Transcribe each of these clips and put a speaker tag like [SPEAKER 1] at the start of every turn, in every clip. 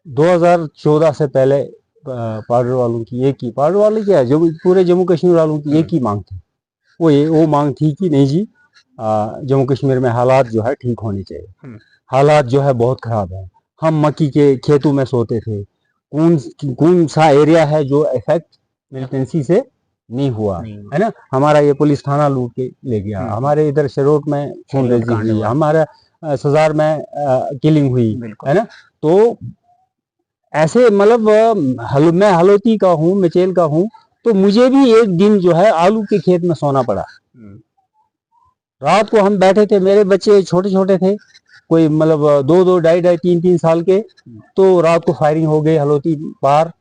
[SPEAKER 1] 2014 से पहले पाउडर वालों की एक ही, पाउडर वाले क्या है, जो पूरे जम्मू कश्मीर वालों की एक ही मांग थी। वो मांग थी कि नहीं जी, जम्मू कश्मीर में हालात जो है ठीक होने चाहिए। हालात जो है बहुत खराब है। हम मक्की के खेतों में सोते थे। कौन कौन सा एरिया है जो इफेक्ट मिलिटेंसी से नहीं हुआ है ना। हमारा ये पुलिस थाना लूट के ले गया, हमारे इधर शरोट में खूनरेजी हुई, हमारा सजार में किलिंग हुई है ना। तो ऐसे मतलब मैं हलोती का हूँ, मचेल का हूँ, तो मुझे भी एक दिन जो है आलू के खेत में सोना पड़ा। रात को हम बैठे थे, मेरे बच्चे छोटे छोटे थे, कोई मतलब 2-2, 2.5-2.5, 3-3 साल के। तो रात को फायरिंग हो गई हलोती पार।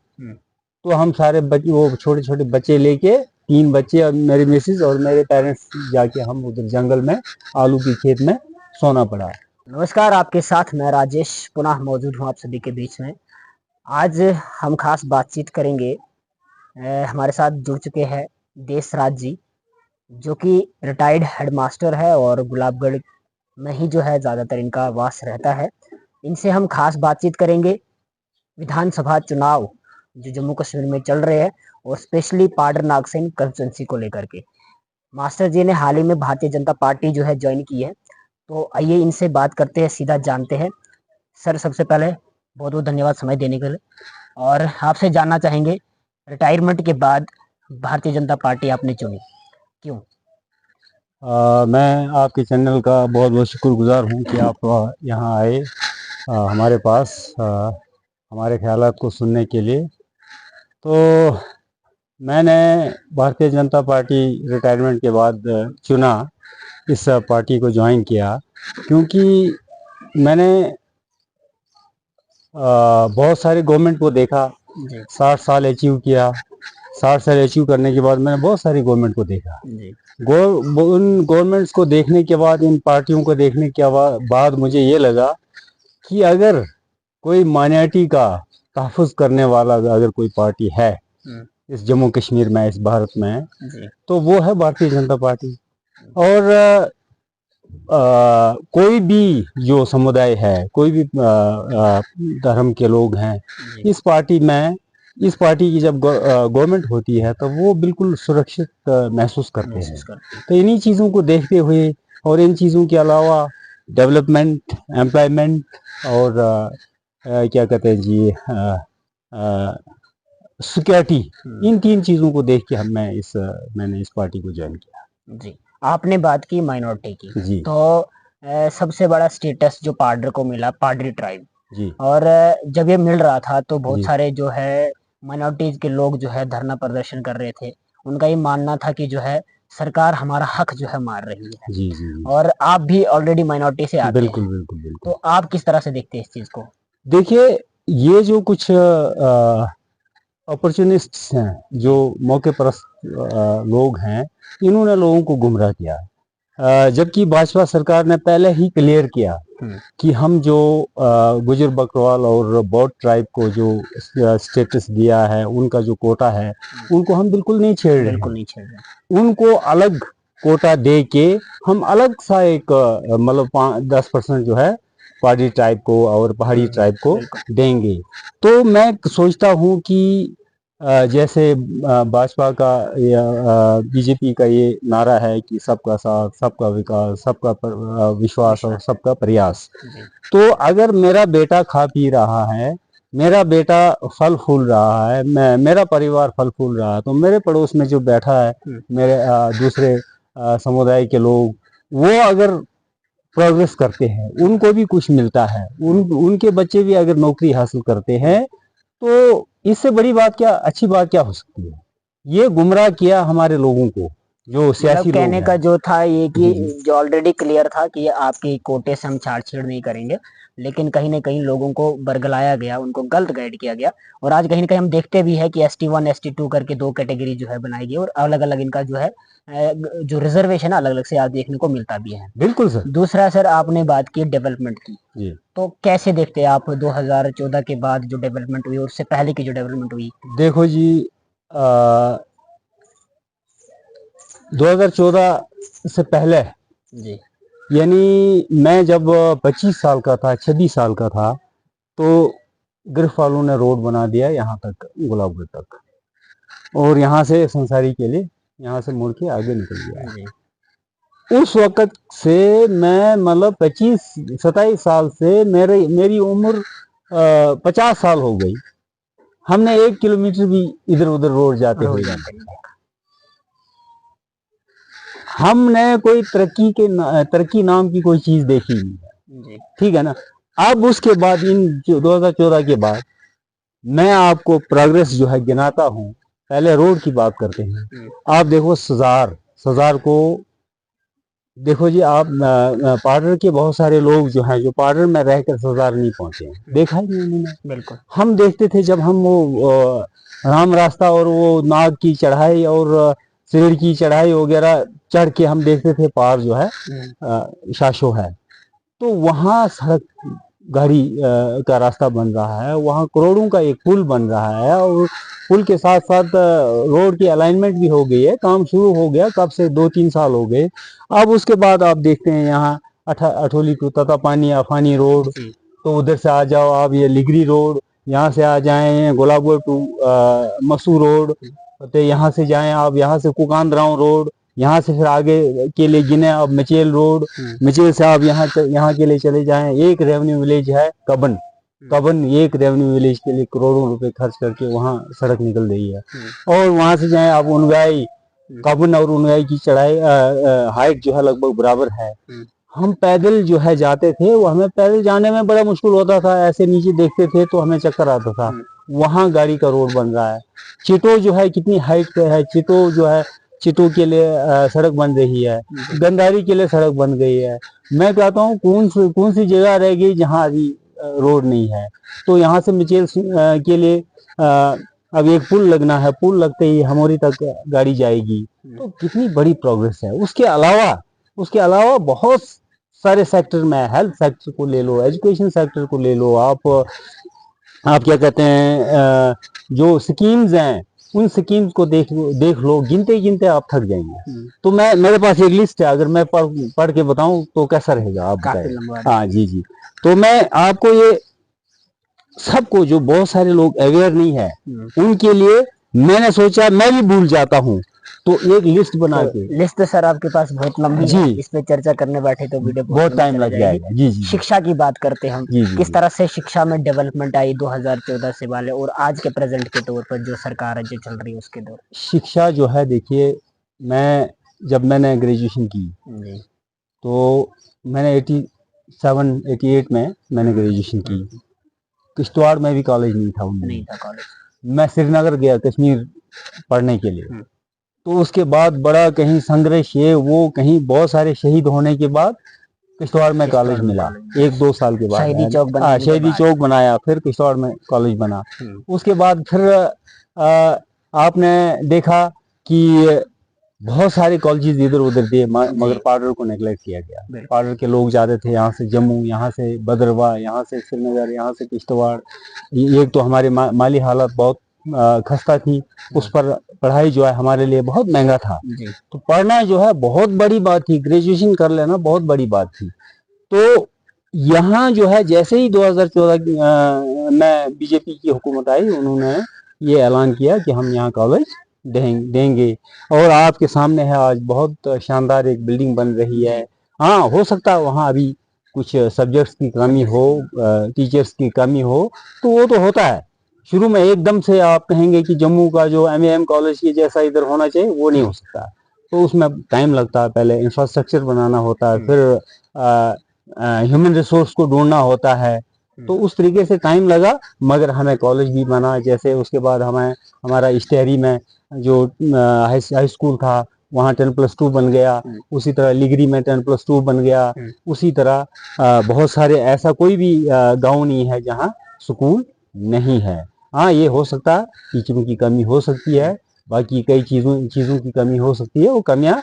[SPEAKER 1] तो हम सारे बच्चे, वो छोटे छोटे बच्चे लेके, 3 बच्चे और मेरी मिसेज और मेरे पेरेंट्स, जाके हम उधर जंगल में आलू के खेत में सोना पड़ा।
[SPEAKER 2] नमस्कार, आपके साथ मैं राजेश पुनः मौजूद हूँ आप सभी के बीच में। आज हम खास बातचीत करेंगे। हमारे साथ जुड़ चुके हैं देशराज जी, जो कि रिटायर्ड हेडमास्टर है और गुलाबगढ़ में ही जो है ज़्यादातर इनका वास रहता है। इनसे हम खास बातचीत करेंगे विधानसभा चुनाव जो जम्मू कश्मीर में चल रहे हैं, और स्पेशली पाडर नागसेन कंस्टिट्यूंसी को लेकर के। मास्टर जी ने हाल ही में भारतीय जनता पार्टी जो है ज्वाइन की है, तो आइए इनसे बात करते हैं, सीधा जानते हैं। सर, सबसे पहले बहुत बहुत धन्यवाद समय देने के लिए, और आपसे जानना चाहेंगे रिटायरमेंट के बाद भारतीय जनता पार्टी आपने चुनी, क्यों?
[SPEAKER 1] मैं आपके चैनल का बहुत बहुत शुक्रगुजार हूँ कि आप यहाँ आए हमारे पास हमारे ख्यालात को सुनने के लिए। तो मैंने भारतीय जनता पार्टी रिटायरमेंट के बाद चुना, इस पार्टी को ज्वाइन किया, क्योंकि मैंने बहुत सारे गवर्नमेंट को देखा। 60 साल अचीव किया। 60 साल अचीव करने के बाद मैंने बहुत सारी गवर्नमेंट को देखा। उन गवर्नमेंट्स को देखने के बाद, इन पार्टियों को देखने के बाद मुझे ये लगा कि अगर कोई माइनॉरिटी का तहफ़्फ़ुज़ करने वाला अगर कोई पार्टी है इस जम्मू कश्मीर में, इस भारत में, तो वो है भारतीय जनता पार्टी। और कोई भी जो समुदाय है, कोई भी धर्म के लोग हैं, इस पार्टी की जब गवर्नमेंट होती है तो वो बिल्कुल सुरक्षित महसूस करते हैं। तो इन्हीं चीज़ों को देखते हुए, और इन चीज़ों के अलावा डेवलपमेंट, एम्प्लॉयमेंट, और क्या कहते हैं जी, सिक्योरिटी, इन 3 चीज़ों को देख के मैंने इस पार्टी को ज्वाइन किया।
[SPEAKER 2] जी, आपने बात की माइनॉरिटी की
[SPEAKER 1] जी।
[SPEAKER 2] तो सबसे बड़ा स्टेटस जो पाडर को मिला, पाडरी ट्राइब
[SPEAKER 1] जी।
[SPEAKER 2] और जब ये मिल रहा था तो बहुत
[SPEAKER 1] जी।
[SPEAKER 2] सारे जो है माइनॉरिटीज के लोग जो है धरना प्रदर्शन कर रहे थे। उनका ये मानना था कि जो है सरकार हमारा हक जो है मार रही है।
[SPEAKER 1] जी, जी, जी।
[SPEAKER 2] और आप भी ऑलरेडी माइनॉरिटी से आते
[SPEAKER 1] बिल्कुल,
[SPEAKER 2] हैं,
[SPEAKER 1] बिल्कुल, बिल्कुल।
[SPEAKER 2] तो आप किस तरह से देखते हैं इस चीज़ को?
[SPEAKER 1] देखिए, ये जो कुछ अपॉर्चुनिस्ट्स हैं, जो मौके परस्त लोग हैं, इन्होंने लोगों को गुमराह किया। जबकि भाजपा सरकार ने पहले ही क्लियर किया कि हम जो गुजर बकरवाल और बौद्ध ट्राइब को जो स्टेटस दिया है, उनका जो कोटा है, उनको हम बिल्कुल नहीं छेड़ रहे हैं। उनको अलग कोटा दे के हम अलग सा एक मतलब 10% जो है पहाड़ी ट्राइब को और पहाड़ी ट्राइब को देंगे। तो मैं सोचता हूँ कि जैसे भाजपा का या बीजेपी का ये नारा है कि सबका साथ, सबका विकास, सबका विश्वास और सबका प्रयास। तो अगर मेरा बेटा खा पी रहा है, मेरा बेटा फल फूल रहा है, मेरा परिवार फल फूल रहा है, तो मेरे पड़ोस में जो बैठा है, मेरे दूसरे समुदाय के लोग, वो अगर प्रोग्रेस करते हैं, उनको भी कुछ मिलता है, उनके बच्चे भी अगर नौकरी हासिल करते हैं, तो इससे बड़ी बात क्या, अच्छी बात क्या हो सकती है। ये गुमराह किया हमारे लोगों को, जो सियासी लोग
[SPEAKER 2] कहने का
[SPEAKER 1] हैं।
[SPEAKER 2] जो था ये कि
[SPEAKER 1] जी।
[SPEAKER 2] जो ऑलरेडी क्लियर था कि आपके कोटे से हम छाड़-छेड़ नहीं करेंगे, लेकिन कहीं न कहीं लोगों को बरगलाया गया, उनको गलत गाइड किया गया। और आज कहीं न कहीं हम देखते भी हैं कि ST1, ST2 करके 2 कैटेगरी जो है बनाई गई, और अलग-अलग इनका जो है जो रिजर्वेशन है अलग-अलग से आज देखने को मिलता भी है।
[SPEAKER 1] बिल्कुल सर।
[SPEAKER 2] दूसरा सर, आपने बात की डेवलपमेंट की,
[SPEAKER 1] जी।
[SPEAKER 2] तो कैसे देखते हैं आप 2014 के बाद जो डेवलपमेंट हुई और उससे पहले की जो डेवलपमेंट हुई?
[SPEAKER 1] देखो जी, 2014 से पहले,
[SPEAKER 2] जी।
[SPEAKER 1] यानी मैं जब 25 साल का था, 26 साल का था, तो गिरफ्त वालों ने रोड बना दिया यहाँ तक, गुलाबगढ़ तक, और यहाँ से संसारी के लिए यहाँ से मुड़ के आगे निकल गया। उस वक्त से मैं मतलब 25-27 साल से मेरी उम्र 50 साल हो गई, हमने 1 किलोमीटर भी इधर उधर रोड जाते हुए हमने कोई तरक्की नाम की कोई चीज देखी नहीं है, ठीक है ना। अब उसके बाद इन 2014 के बाद मैं आपको प्रोग्रेस जो है गिनाता हूँ। पहले रोड की बात करते हैं। आप देखो सजार को देखो जी, आप पार्डर के बहुत सारे लोग जो हैं जो पार्डर में रहकर सजार नहीं पहुंचे हैं, देखा ही नहीं उन्होंने।
[SPEAKER 2] बिल्कुल
[SPEAKER 1] हम देखते थे जब हम वो राम रास्ता और वो नाग की चढ़ाई और शेर की चढ़ाई वगैरह चढ़ के हम देखते थे, पार जो है शाशो है, तो वहाँ सड़क गाड़ी का रास्ता बन रहा है, वहाँ करोड़ों का एक पुल बन रहा है, और पुल के साथ साथ रोड की अलाइनमेंट भी हो गई है, काम शुरू हो गया कब से 2-3 साल हो गए। अब उसके बाद आप देखते हैं यहाँ अठोली टू ततापानी आफानी रोड, तो उधर से आ जाओ आप ये लिगरी रोड, यहाँ से आ जाएं गुलाबगढ़ टू मसू रोड, तो यहाँ से जाएं आप, यहाँ से कुकांदराव रोड, यहाँ से फिर आगे के लिए गिने अब मचेल रोड, मचेल से आप यहाँ के लिए चले जाएं। एक रेवेन्यू विलेज है कबन, एक रेवेन्यू विलेज के लिए करोड़ों रुपए खर्च करके वहाँ सड़क निकल रही है। और वहाँ से जाएं आप उनगाई, कबन और उनगाई की चढ़ाई हाइट जो है लगभग बराबर है। हम पैदल जो है जाते थे, वो हमें पैदल जाने में बड़ा मुश्किल होता था, ऐसे नीचे देखते थे तो हमें चक्कर आता था। वहाँ गाड़ी का रोड बन रहा है। चिटो जो है कितनी हाइट पे है, चिटो जो है, चिटो के लिए सड़क बन रही है, गंधारी के लिए सड़क बन गई है। मैं कहता हूँ कौन सी जगह रह गई जहाँ अभी रोड नहीं है। तो यहाँ से मिचेल के लिए अब एक पुल लगना है, पुल लगते ही हमोरी तक गाड़ी जाएगी, तो कितनी बड़ी प्रोग्रेस है। उसके अलावा बहुत सारे सेक्टर में, हेल्थ सेक्टर को ले लो, एजुकेशन सेक्टर को ले लो, आप क्या कहते हैं, जो स्कीम्स हैं उन स्कीम्स को देख लो, गिनते आप थक जाएंगे। तो मेरे पास एक लिस्ट है, अगर मैं पढ़ के बताऊं तो कैसा रहेगा आप बताइए। हाँ जी। तो मैं आपको ये सबको, जो बहुत सारे लोग अवेयर नहीं है उनके लिए मैंने सोचा, मैं भी भूल जाता हूँ, तो एक लिस्ट बना के।
[SPEAKER 2] लिस्ट तो सर आपके पास बहुत लंबी है, इस पे चर्चा करने बैठे तो वीडियो
[SPEAKER 1] बहुत टाइम लग जाएगा। जी।
[SPEAKER 2] शिक्षा की बात करते हैं हम, किस तरह से शिक्षा में डेवलपमेंट आई 2014 से वाले और आज के प्रेजेंट के तौर पर जो सरकार है जो चल रही है उसके दौर।
[SPEAKER 1] शिक्षा जो है, देखिए जब मैंने ग्रेजुएशन की तो मैंने 87-88 में मैंने ग्रेजुएशन की। किश्तवाड़ में भी कॉलेज नहीं था कॉलेज। मैं श्रीनगर गया कश्मीर पढ़ने के लिए, तो उसके बाद बड़ा कहीं संघर्ष, ये वो, कहीं बहुत सारे शहीद होने के बाद किश्तवाड़ में कॉलेज मिला 1-2 साल के बाद। शहीदी चौक बनाया, फिर किश्तवाड़ में कॉलेज बना। उसके बाद फिर आपने देखा कि बहुत सारे कॉलेजेस इधर उधर दिए, मगर पार्डर को नेगलेक्ट किया गया। पार्डर के लोग जाते थे यहाँ से जम्मू, यहाँ से भद्रवाह, यहाँ से श्रीनगर, यहाँ से किश्तवाड़। एक तो हमारी माली हालत बहुत खस्ता थी, उस पर पढ़ाई जो है हमारे लिए बहुत महंगा था, तो पढ़ना जो है बहुत बड़ी बात थी, ग्रेजुएशन कर लेना बहुत बड़ी बात थी। तो यहाँ जो है जैसे ही 2014 में बीजेपी की हुकूमत आई, उन्होंने ये ऐलान किया कि हम यहाँ कॉलेज देंगे, और आपके सामने है आज बहुत शानदार एक बिल्डिंग बन रही है। हाँ, हो सकता है वहाँ अभी कुछ सब्जेक्ट्स की कमी हो, टीचर्स की कमी हो, तो वो तो होता है। शुरू में एकदम से आप कहेंगे कि जम्मू का जो MAM कॉलेज के जैसा इधर होना चाहिए, वो नहीं हो सकता, तो उसमें टाइम लगता है। पहले इंफ्रास्ट्रक्चर बनाना होता है, फिर ह्यूमन रिसोर्स को ढूंढना होता है, तो उस तरीके से टाइम लगा, मगर हमें कॉलेज भी बना। जैसे उसके बाद हमारा इश्तेहरी में जो हाई स्कूल था, वहाँ 10+2 बन गया, उसी तरह लिगरी में 10+2 बन गया। उसी तरह बहुत सारे, ऐसा कोई भी गांव नहीं है जहाँ स्कूल नहीं है। हाँ, ये हो सकता है टीचरों की कमी हो सकती है, बाकी कई चीज़ों की कमी हो सकती है, वो कमियाँ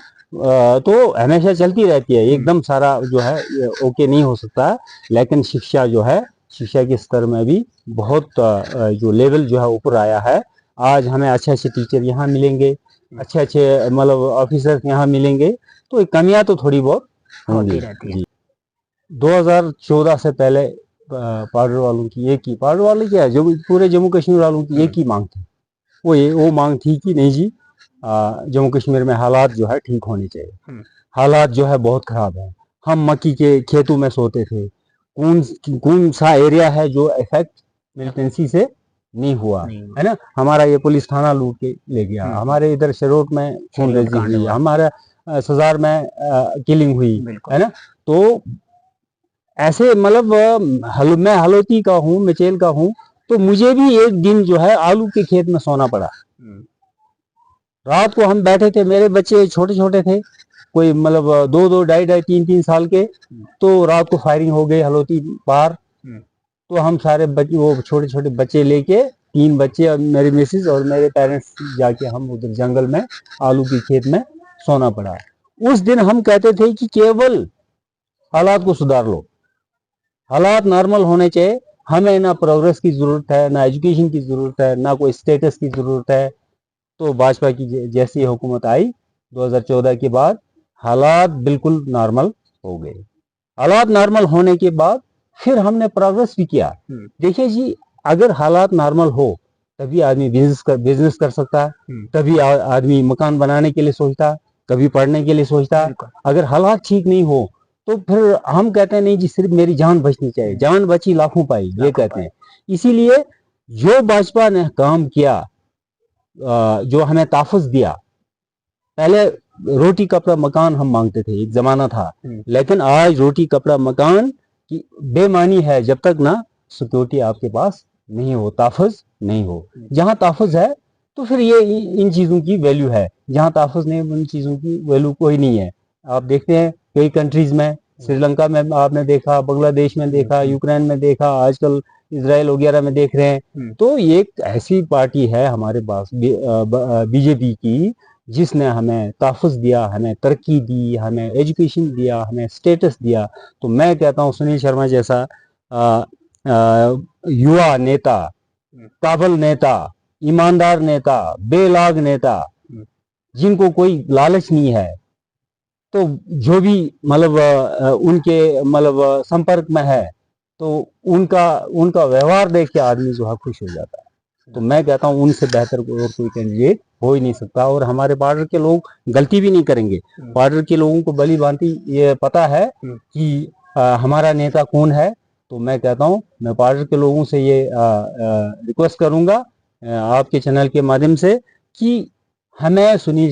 [SPEAKER 1] तो हमेशा चलती रहती है, एकदम सारा जो है ओके नहीं हो सकता। लेकिन शिक्षा जो है, शिक्षा के स्तर में भी बहुत जो लेवल जो है ऊपर आया है। आज हमें अच्छे टीचर यहाँ मिलेंगे, अच्छे मतलब ऑफिसर्स यहाँ मिलेंगे, तो कमियाँ तो थोड़ी बहुत होती रहती है। 2014 से पहले पाउडर वालों की एक ही, पाउडर वाले क्या है, जो पूरे जम्मू कश्मीर वालों की एक ही मांग थी, वो मांग थी कि नहीं जी, जम्मू कश्मीर में हालात जो है ठीक होने चाहिए। हालात जो है बहुत खराब है। हम मक्की के खेतों में सोते थे। कौन सा एरिया है जो इफेक्ट मिलिटेंसी से नहीं हुआ, है ना। हमारा ये पुलिस थाना लूट के ले गया, हमारे इधर शरोट में खूनरेजी हुई, हमारा सजार में किलिंग हुई, है ना। तो ऐसे मतलब मैं हलोती का हूँ, मचेल का हूँ, तो मुझे भी एक दिन जो है आलू के खेत में सोना पड़ा। रात को हम बैठे थे, मेरे बच्चे छोटे छोटे थे, कोई मतलब 2-2, 2.5-2.5, 3-3 साल के, तो रात को फायरिंग हो गई हलोती पार। तो हम सारे बच्चे, वो छोटे छोटे बच्चे लेके, 3 बच्चे और मेरी मिसेज और मेरे पेरेंट्स, जाके हम उधर जंगल में आलू के खेत में सोना पड़ा। उस दिन हम कहते थे कि केवल हालात को सुधार लो, हालात नॉर्मल होने चाहिए, हमें ना प्रोग्रेस की जरूरत है, ना एजुकेशन की जरूरत है, ना कोई स्टेटस की जरूरत है। तो भाजपा की जैसी हुकूमत आई 2014 के बाद, हालात बिल्कुल नॉर्मल हो गए। हालात नॉर्मल होने के बाद फिर हमने प्रोग्रेस भी किया। देखिए जी, अगर हालात नॉर्मल हो तभी आदमी बिजनेस कर सकता है, तभी आदमी मकान बनाने के लिए सोचता, कभी पढ़ने के लिए सोचता। अगर हालात ठीक नहीं हो तो फिर हम कहते हैं नहीं जी, सिर्फ मेरी जान बचनी चाहिए, जान बची लाखों पाई, ये कहते हैं। इसीलिए जो भाजपा ने काम किया, जो हमें ताफुज दिया, पहले रोटी कपड़ा मकान हम मांगते थे, एक जमाना था, लेकिन आज रोटी कपड़ा मकान की बेमानी है जब तक ना सिक्योरिटी आपके पास नहीं हो, ताफुज नहीं हो। जहां ताफुज है तो फिर ये इन चीजों की वैल्यू है, जहां ताफुज नहीं, उन चीजों की वैल्यू कोई नहीं है। आप देखते हैं कई कंट्रीज में, श्रीलंका में आपने देखा, बांग्लादेश में देखा, यूक्रेन में देखा, आजकल इसराइल वगैरह में देख रहे हैं। तो ये एक ऐसी पार्टी है हमारे पास, बीजेपी की, जिसने हमें ताफुज दिया, हमें तरक्की दी, हमें एजुकेशन दिया, हमें स्टेटस दिया। तो मैं कहता हूँ सुनील शर्मा जैसा युवा नेता, काबिल नेता, ईमानदार नेता, बेलाग नेता, जिनको कोई लालच नहीं है, तो जो भी मतलब उनके मतलब संपर्क में है, तो उनका व्यवहार देख के आदमी जो है खुश हो जाता है। तो मैं कहता हूँ उनसे बेहतर और कोई कैंडिडेट हो ही नहीं सकता। और हमारे बॉर्डर के लोग गलती भी नहीं करेंगे। बॉर्डर के लोगों को भली भांति ये पता है कि हमारा नेता कौन है। तो मैं कहता हूँ, मैं बॉर्डर के लोगों से ये रिक्वेस्ट करूंगा आपके चैनल के माध्यम से कि हमें सुनील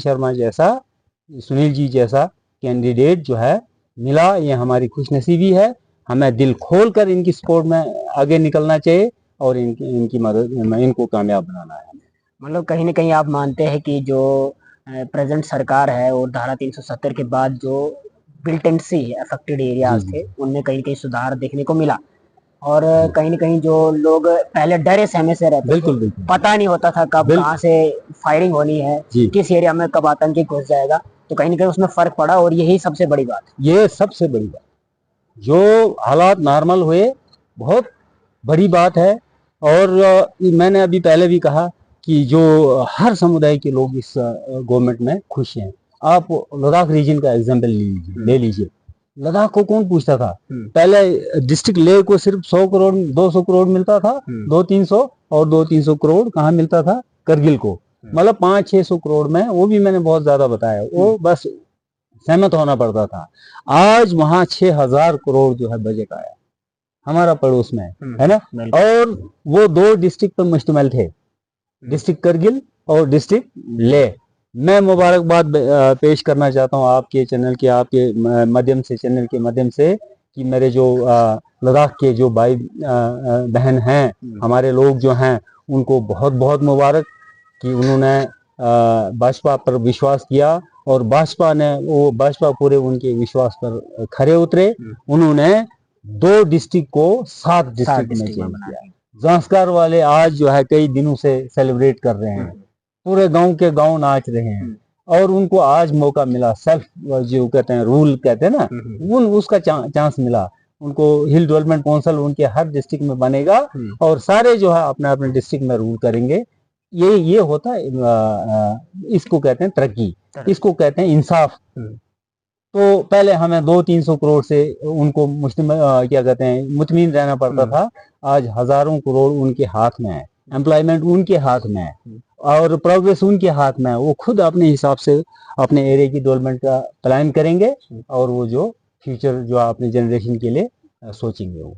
[SPEAKER 1] जी जैसा कैंडिडेट जो है मिला, ये हमारी खुशनसीबी है। हमें दिल खोल कर इनकी सपोर्ट में आगे निकलना चाहिए और इनकी मदद, इनको कामयाब बनाना है।
[SPEAKER 2] मतलब कहीं ना कहीं आप मानते हैं कि जो प्रेजेंट सरकार है और धारा 370 के बाद जो मिलिटेंसी अफेक्टेड एरियाज थे, उनमें कहीं कहीं सुधार देखने को मिला। और कहीं ना कहीं जो लोग पहले डरे सहमे से रहते थे, पता नहीं होता था कब कहाँ से फायरिंग होनी है, किस एरिया में कब आतंकी घुस जाएगा, तो कहीं ना कहीं उसमें फर्क पड़ा। और यही सबसे बड़ी बात,
[SPEAKER 1] ये सबसे बड़ी बात, जो हालात नॉर्मल हुए, बहुत बड़ी बात है। और मैंने अभी पहले भी कहा कि जो हर समुदाय के लोग इस गवर्नमेंट में खुश हैं। आप लद्दाख रीजन का एग्जांपल ले लीजिए। लद्दाख को कौन पूछता था? पहले डिस्ट्रिक्ट लेह को सिर्फ 100 करोड़ 200 करोड़ मिलता था, 200-300, और 200-300 करोड़ कहाँ मिलता था? करगिल को। मतलब 500-600 करोड़ में, वो भी मैंने बहुत ज्यादा बताया, वो बस सहमत होना पड़ता था। आज वहां 6000 करोड़ जो है बजट आया हमारा पड़ोस में, है ना। और वो 2 डिस्ट्रिक्ट पर मुश्तमिल थे, डिस्ट्रिक्ट करगिल और डिस्ट्रिक्ट लेह। मैं मुबारकबाद पेश करना चाहता हूँ आपके चैनल के, आपके माध्यम से, चैनल के माध्यम से, कि मेरे जो लद्दाख के जो भाई बहन हैं, हमारे लोग जो हैं, उनको बहुत बहुत मुबारक कि उन्होंने भाजपा पर विश्वास किया और भाजपा पूरे उनके विश्वास पर खरे उतरे। उन्होंने 2 डिस्ट्रिक्ट को 7 डिस्ट्रिक्ट में चेंज किया। जांस्कार वाले आज जो है कई दिनों से सेलिब्रेट कर रहे हैं, पूरे गांव के गांव नाच रहे हैं, और उनको आज मौका मिला, सेल्फ जो कहते हैं रूल कहते हैं ना, उसका चांस मिला उनको। हिल डेवलपमेंट काउंसिल उनके हर डिस्ट्रिक्ट में बनेगा और सारे जो है अपने अपने डिस्ट्रिक्ट में रूल करेंगे। ये होता है, इसको कहते हैं तरक्की, इसको कहते हैं इंसाफ। तो पहले हमें 200-300 करोड़ से उनको क्या कहते हैं मुतमिन रहना पड़ता था। आज हजारों करोड़ उनके हाथ में है, एम्प्लॉयमेंट उनके हाथ में है और प्रोग्रेस उनके हाथ में है। वो खुद अपने हिसाब से अपने एरिया की डेवलपमेंट का प्लान करेंगे और वो जो फ्यूचर जो अपने जनरेशन के लिए सोचेंगे वो।